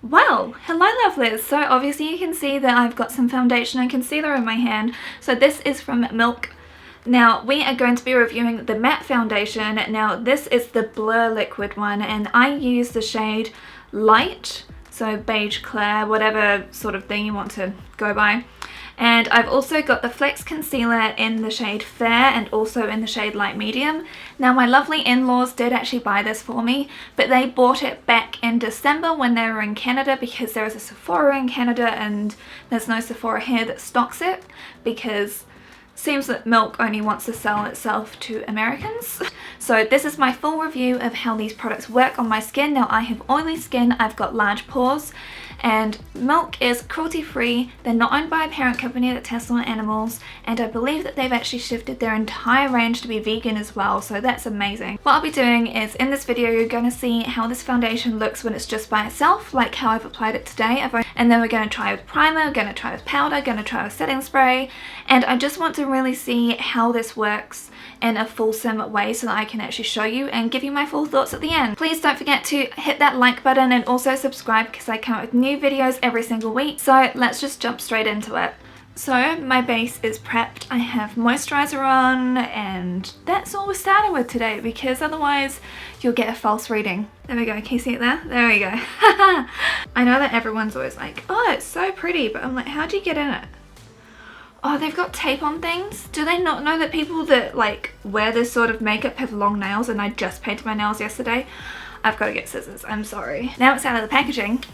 Well, hello lovelies. So obviously you can see that I've got some foundation and concealer in my hand. So this is from Milk. Now we are going to be reviewing the matte foundation. Now this is the Blur liquid one and I use the shade Light, so beige clair, whatever sort of thing you want to go by. And I've also got the Flex Concealer in the shade Fair and also in the shade Light Medium. Now my lovely in-laws did actually buy this for me, but they bought it back in December when they were in Canada because there is a Sephora in Canada and there's no Sephora here that stocks it because it seems that Milk only wants to sell itself to Americans. So this is my full review of how these products work on my skin. Now I have oily skin, I've got large pores, and Milk is cruelty free. They're not owned by a parent company that tests on animals, and I believe that they've actually shifted their entire range to be vegan as well, so that's amazing. What I'll be doing is in this video you're going to see how this foundation looks when it's just by itself, like how I've applied it today, and then we're going to try with primer, we're going to try with powder, going to try with setting spray, and I just want to really see how this works in a fulsome way so that I can actually show you and give you my full thoughts at the end. Please don't forget to hit that like button and also subscribe because I come out with new videos every single week. So let's just jump straight into it. So my base is prepped, I have moisturizer on, and that's all we're starting with today because otherwise you'll get a false reading. There we go, can you see it there? There we go. I know that everyone's always like, oh it's so pretty, but I'm like, how do you get in it? Oh, they've got tape on things. Do they not know that people that like wear this sort of makeup have long nails, and I just painted my nails yesterday? I've got to get scissors, I'm sorry. Now it's out of the packaging,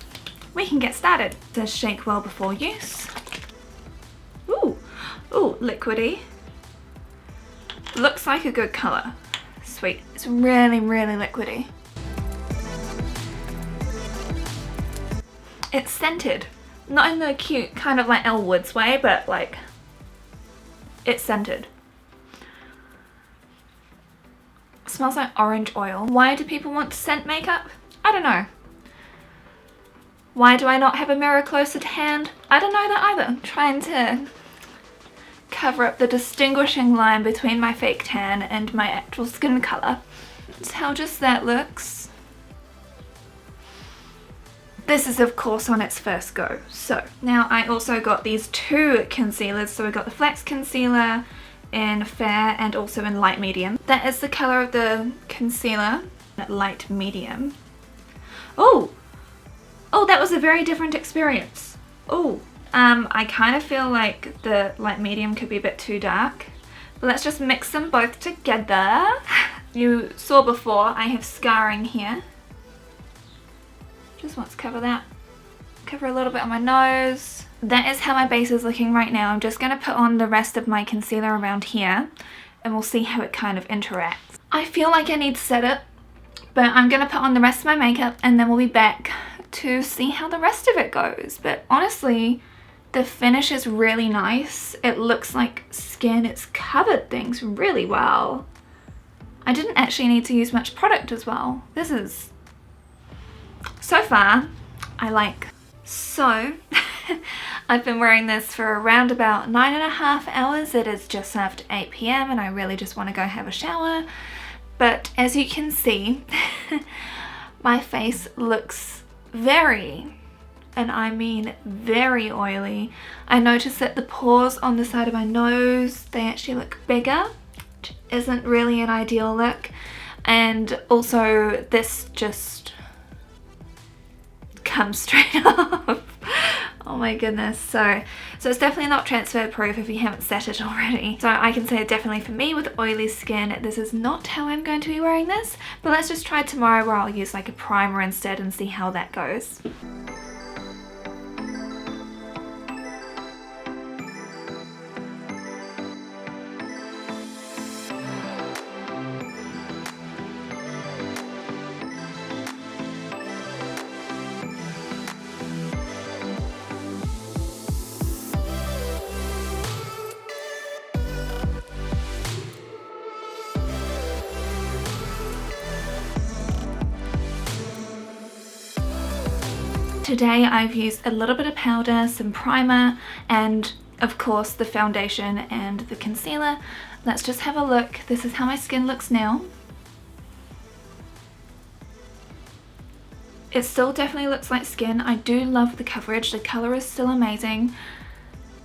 we can get started. It says shake well before use. Ooh, ooh, liquidy. Looks like a good colour. Sweet, it's really, really liquidy. It's scented. Not in the cute kind of like Elle Woods way, but like it's scented. It smells like orange oil. Why do people want to scent makeup? I don't know. Why do I not have a mirror closer to hand? I don't know that either. I'm trying to cover up the distinguishing line between my fake tan and my actual skin colour. That's how just that looks. This is of course on its first go. So now I also got these two concealers. So we got the Flex Concealer in Fair and also in Light Medium. That is the colour of the concealer, Light Medium. Oh, oh, that was a very different experience. Oh, I kind of feel like the Light Medium could be a bit too dark. But let's just mix them both together. You saw before, I have scarring here. Just want to cover that. Cover a little bit on my nose. That is how my base is looking right now. I'm just going to put on the rest of my concealer around here and we'll see how it kind of interacts. I feel like I need to set it, but I'm going to put on the rest of my makeup and then we'll be back to see how the rest of it goes. But honestly, the finish is really nice. It looks like skin. It's covered things really well. I didn't actually need to use much product as well. This is... So far, I like. So, I've been wearing this for around about 9.5 hours. It is just after 8 PM and I really just want to go have a shower. But as you can see, my face looks very, and I mean very oily. I noticed that the pores on the side of my nose, they actually look bigger, which isn't really an ideal look. And also this just comes straight off. Oh my goodness. So it's definitely not transfer proof if you haven't set it already. So I can say definitely for me with oily skin, this is not how I'm going to be wearing this. But let's just try tomorrow where I'll use like a primer instead and see how that goes. Today I've used a little bit of powder, some primer, and of course the foundation and the concealer. Let's just have a look. This is how my skin looks now. It still definitely looks like skin. I do love the coverage. The colour is still amazing.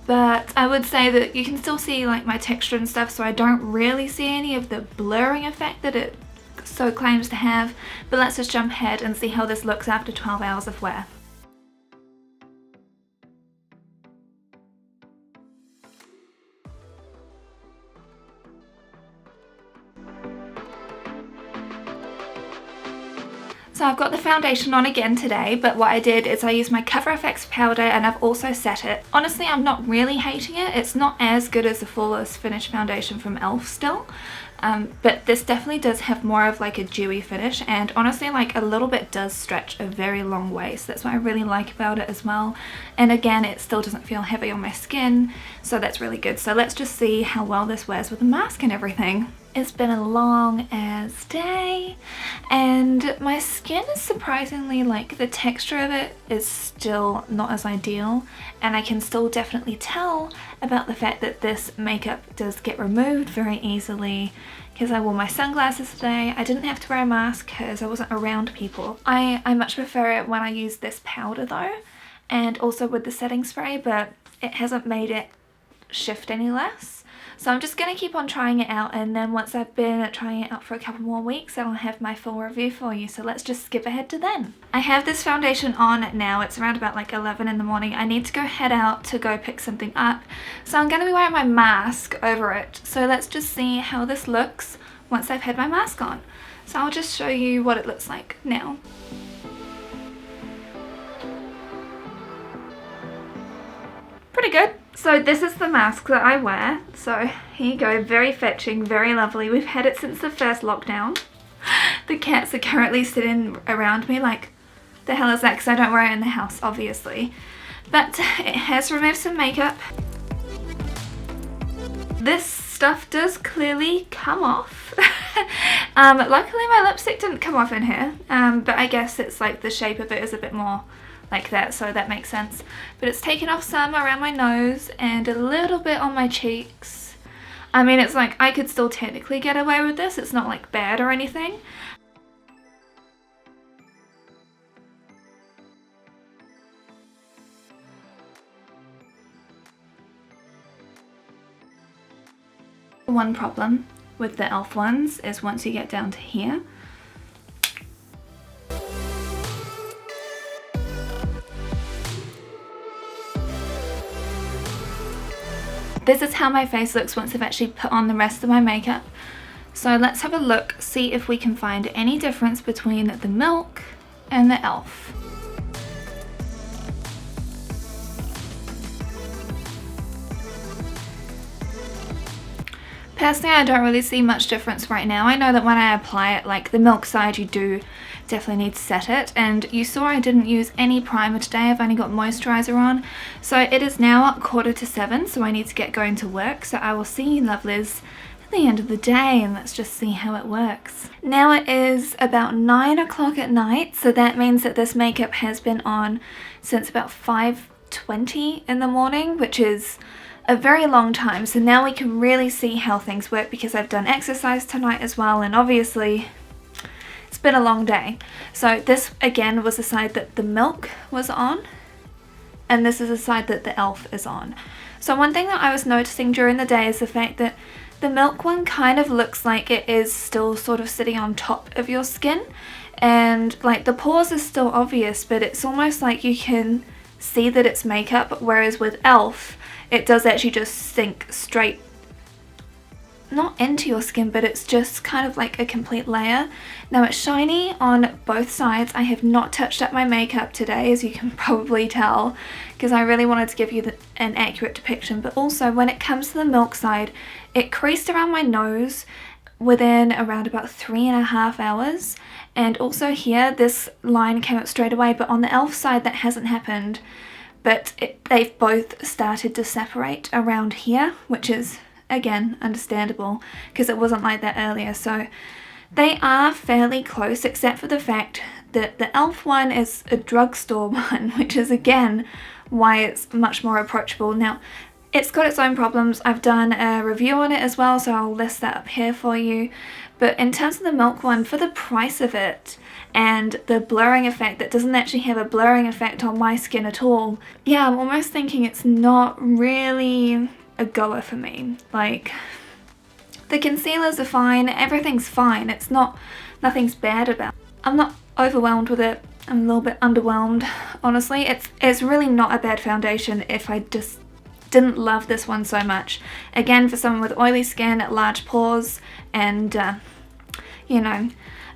But I would say that you can still see like my texture and stuff, so I don't really see any of the blurring effect that it so claims to have. But let's just jump ahead and see how this looks after 12 hours of wear. So I've got the foundation on again today, but what I did is I used my Cover FX powder and I've also set it. Honestly, I'm not really hating it. It's not as good as the Flawless Finish foundation from e.l.f. still. But this definitely does have more of like a dewy finish, and honestly like a little bit does stretch a very long way, so that's what I really like about it as well. And again, it still doesn't feel heavy on my skin, so that's really good. So let's just see how well this wears with a mask and everything. It's been a long as day and my skin is surprisingly, like, the texture of it is still not as ideal, and I can still definitely tell about the fact that this makeup does get removed very easily because I wore my sunglasses today. I didn't have to wear a mask because I wasn't around people. I much prefer it when I use this powder though, and also with the setting spray, but it hasn't made it shift any less. So I'm just going to keep on trying it out, and then once I've been trying it out for a couple more weeks, I'll have my full review for you. So let's just skip ahead to then. I have this foundation on now. It's around about like 11 in the morning. I need to go head out to go pick something up. So I'm going to be wearing my mask over it. So let's just see how this looks once I've had my mask on. So I'll just show you what it looks like now. Pretty good. So this is the mask that I wear. So here you go, very fetching, very lovely. We've had it since the first lockdown. The cats are currently sitting around me like, the hell is that? Because I don't wear it in the house, obviously. But it has removed some makeup. This stuff does clearly come off. Luckily my lipstick didn't come off in here, but I guess it's like the shape of it is a bit more like that, so that makes sense. But it's taken off some around my nose and a little bit on my cheeks. I mean, it's like I could still technically get away with this. It's not like bad or anything. One problem with the e.l.f. ones is once you get down to here, this is how my face looks once I've actually put on the rest of my makeup. So let's have a look, see if we can find any difference between the Milk and the e.l.f. Personally, I don't really see much difference right now. I know that when I apply it, like the Milk side, you do definitely need to set it, and you saw I didn't use any primer today. I've only got moisturizer on. So it is now 6:45, so I need to get going to work. So I will see you lovelies at the end of the day, and let's just see how it works. Now it is about 9 o'clock at night, so that means that this makeup has been on since about 5:20 in the morning, which is a very long time. So now we can really see how things work because I've done exercise tonight as well, and obviously it's been a long day. So this again was the side that the Milk was on, and this is the side that the e.l.f. is on. So one thing that I was noticing during the day is the fact that the Milk one kind of looks like it is still sort of sitting on top of your skin, and like the pores are still obvious, but it's almost like you can see that it's makeup, whereas with e.l.f. it does actually just sink straight, not into your skin, but it's just kind of like a complete layer. Now it's shiny on both sides. I have not touched up my makeup today, as you can probably tell, because I really wanted to give you an accurate depiction. But also when it comes to the Milk side, it creased around my nose within around about 3.5 hours. And also here, this line came up straight away, but on the e.l.f. side that hasn't happened. But they've both started to separate around here, which is, again, understandable because it wasn't like that earlier. So they are fairly close, except for the fact that the e.l.f. one is a drugstore one, which is, again, why it's much more approachable. Now, it's got its own problems. I've done a review on it as well, so I'll list that up here for you. But in terms of the Milk one, for the price of it, and the blurring effect that doesn't actually have a blurring effect on my skin at all. Yeah, I'm almost thinking it's not really a goer for me. Like, the concealers are fine, everything's fine, it's not, nothing's bad about it. I'm not overwhelmed with it. I'm a little bit underwhelmed, honestly. It's really not a bad foundation if I just didn't love this one so much. Again, for someone with oily skin, large pores, and you know,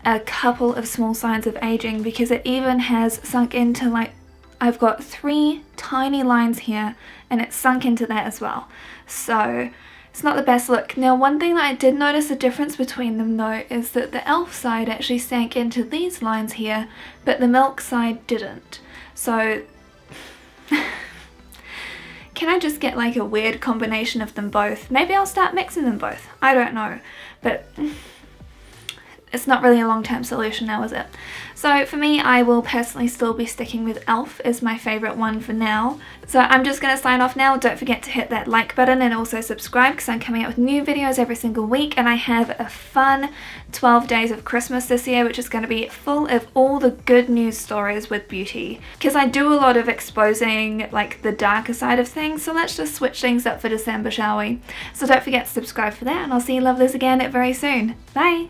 a couple of small signs of aging, because it even has sunk into, like, I've got 3 tiny lines here and it's sunk into that as well. So it's not the best look. Now, one thing that I did notice a difference between them though is that the e.l.f. side actually sank into these lines here, but the Milk side didn't. So can I just get like a weird combination of them both? Maybe I'll start mixing them both. I don't know, but it's not really a long-term solution now, is it? So for me, I will personally still be sticking with e.l.f. as my favourite one for now. So I'm just going to sign off now. Don't forget to hit that like button and also subscribe, because I'm coming out with new videos every single week, and I have a fun 12 days of Christmas this year, which is going to be full of all the good news stories with beauty. Because I do a lot of exposing like the darker side of things, so let's just switch things up for December, shall we? So don't forget to subscribe for that, and I'll see you lovelies again very soon. Bye!